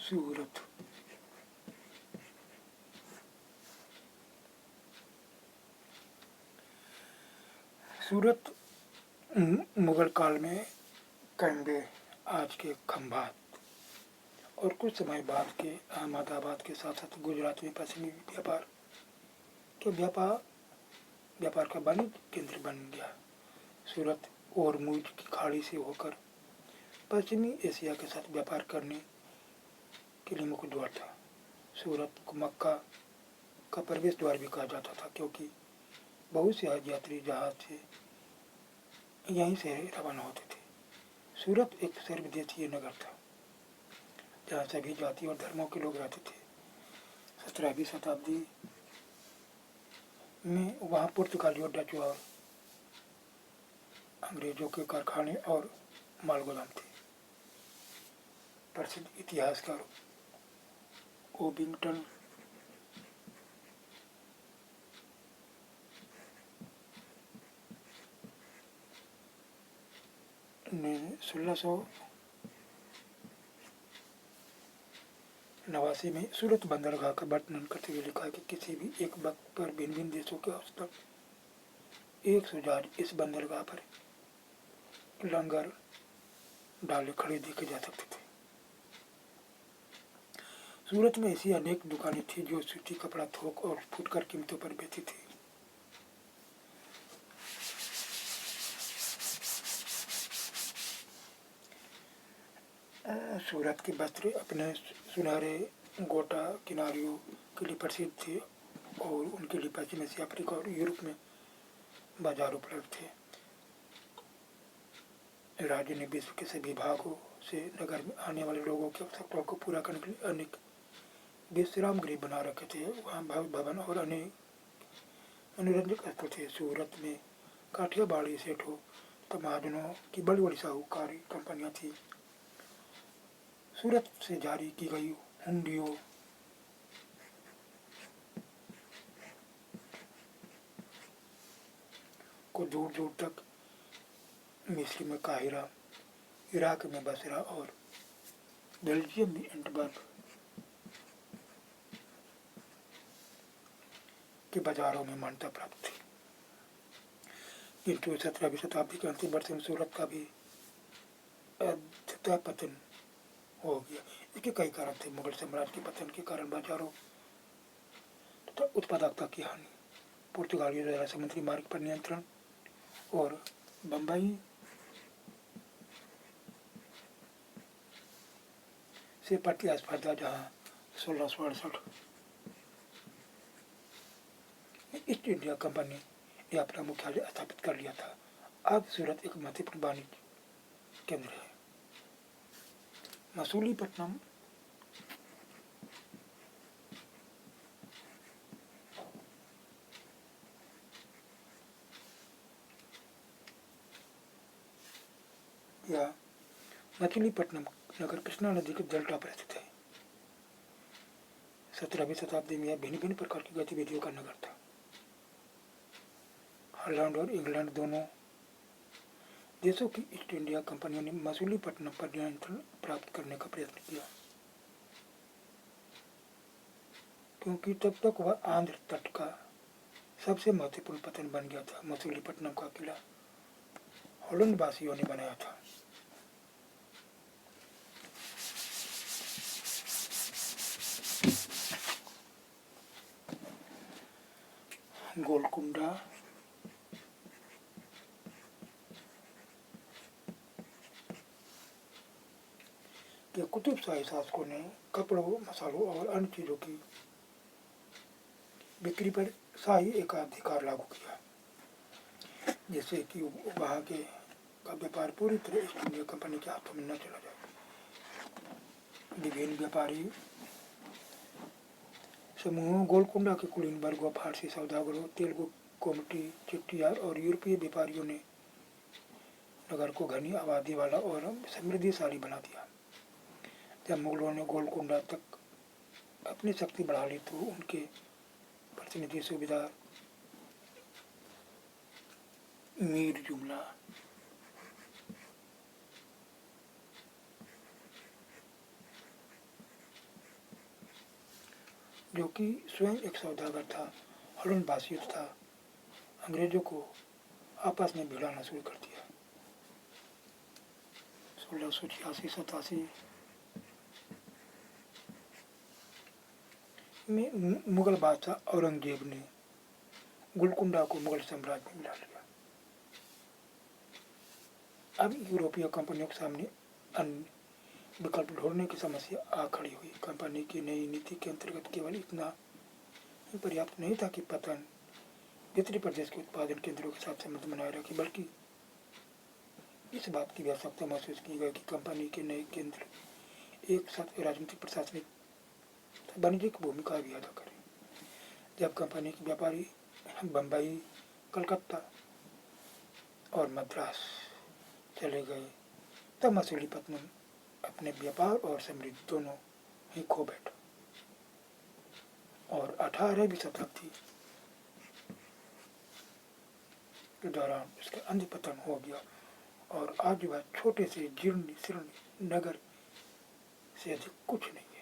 सूरत। सूरत मुगल काल में कैम्बे, आज के खंभात और कुछ समय बाद के अहमदाबाद के साथ साथ गुजरात में पश्चिमी व्यापार का वाणिज्य केंद्र बन गया। सूरत ओरमुज की खाड़ी से होकर पश्चिमी एशिया के साथ व्यापार करने के लिए मुख्य द्वार था। सूरत को मक्का का प्रवेश द्वार भी कहा जाता था, क्योंकि बहुत से हज यात्री जहाज से यहीं से रवाना होते थे। सूरत एक सर्वदेशीय नगर था, जहाँ सभी जाति और धर्मों के लोग रहते थे। 17वीं शताब्दी में वहाँ पुर्तगालियों, डच और अंग्रेजों के कारखाने और माल गोदाम थे। प्रसिद्ध इतिहासकार ओबिंगटन ने 1689 में सूरत बंदरगाह का वर्णन करते हुए लिखा कि किसी भी एक वक्त पर भिन्न भिन्न देशों के औसतन 100 जहाज इस बंदरगाह पर लंगर डाले खड़े देखे जा सकते थे। सूरत में ऐसी अनेक दुकानें थी जो सूती कपड़ा, थोक और फुटकर कीमतों पर बेचती थी। सूरत के वस्त्र अपने सुनहरे गोटा किनारियों के लिए प्रसिद्ध थे और उनके लिए पश्चिम एशिया, अफ्रीका और यूरोप में बाजार उपलब्ध थे। राज्य ने विश्व के सभी भागों से नगर में आने वाले लोगों की आवश्यकताओं को पूरा करने के लिए अनेक विश्राम गृह बना रखे थे। वहाँ भवन और अनेक मनोरंजक स्थल थे। सूरत में काठियावाड़ी सेठों तथा महाजनों की बड़ी बड़ी साहूकारी कंपनियां थी। सूरत से जारी की गई हुंडियों को दूर दूर तक मिस्र में काहिरा, इराक में बसरा और बेल्जियम में एंटवर्प के बाजारों में मान्यता प्राप्त थी। किंतु 17वीं शताब्दी के अंतिम वर्ष में सूरत का भी अंततः पतन हो गया। इसके कई कारण थे। मुगल साम्राज्य के पतन के कारण बाजारों तथा उत्पादकता की हानि, पुर्तगालियों द्वारा समुद्री मार्ग पर नियंत्रण और बम्बई से प्रतिस्पर्धा, जहाँ 1668 ईस्ट इंडिया कंपनी ने अपना मुख्यालय स्थापित कर लिया था। अब सूरत एक महत्वपूर्ण वाणिज्य केंद्र है। मसूलीपट्टनम या मछलीपट्टनम नगर कृष्णा नदी के डेल्टा पर स्थित है। 17वीं शताब्दी में यह भिन्न भिन्न प्रकार की गतिविधियों का नगर था। हॉलैंड और इंग्लैंड दोनों देशों की ईस्ट इंडिया कंपनियों ने मसूलीपट्टनम पर नियंत्रण प्राप्त करने का प्रयत्न किया, क्योंकि तब तक वह आंध्र तट का सबसे महत्वपूर्ण पतन बन गया था। मसूलीपट्टनम का किला हॉलैंड वासियों ने बनाया था। गोलकुंडा के कुतुब शाही शासकों ने कपड़ों, मसालों और अन्य चीजों की बिक्री पर शाही एकाधिकार लागू किया, जिससे कि वहाँ के का व्यापार पूरी तरह ईस्ट इंडिया कंपनी के हाथों में न चला जाए। विभिन्न व्यापारी समूहों, गोलकुंडा के कुलीन वर्गों, फारसी सौदागरों, तेलुगु कोमटी, चेट्टियार और यूरोपीय व्यापारियों ने नगर को घनी आबादी वाला और समृद्धिशाली बना दिया। जब मुगलों ने गोलकुंडा तक अपनी शक्ति बढ़ा ली तो उनके प्रतिनिधि सूबेदार मीर जुमला जो कि स्वयं एक सौदागर था, हड़न बासियत था, अंग्रेजों को आपस में भिड़ाना शुरू कर दिया। 1686-87 में मुगल बादशाह औरंगजेब ने गोलकुंडा को मुगल साम्राज्य में मिला लिया। अब यूरोपीय कंपनियों के सामने अन्य विकल्प ढूंढने की समस्या आ खड़ी हुई। कंपनी की नई नीति के अंतर्गत केवल इतना ही पर्याप्त नहीं था कि पतन भीतरी प्रदेश के उत्पादन केंद्रों के साथ संबंध बनाए रखे, बल्कि इस बात की भी आवश्यकता महसूस की गई कि कंपनी के नए केंद्र एक साथ राजनीतिक, प्रशासनिक, वाणिज्यिक भूमिका भी अदा करें। जब कंपनी के व्यापारी बम्बई, कलकत्ता और मद्रास चले गए, तब मछलीपट्टनम अपने व्यापार और समृद्धि दोनों ही खो बैठा और 18वीं शताब्दी के दौरान उसका अंध पतन हो गया और आज वह छोटे से जीर्ण शीर्ण नगर से अधिक कुछ नहीं।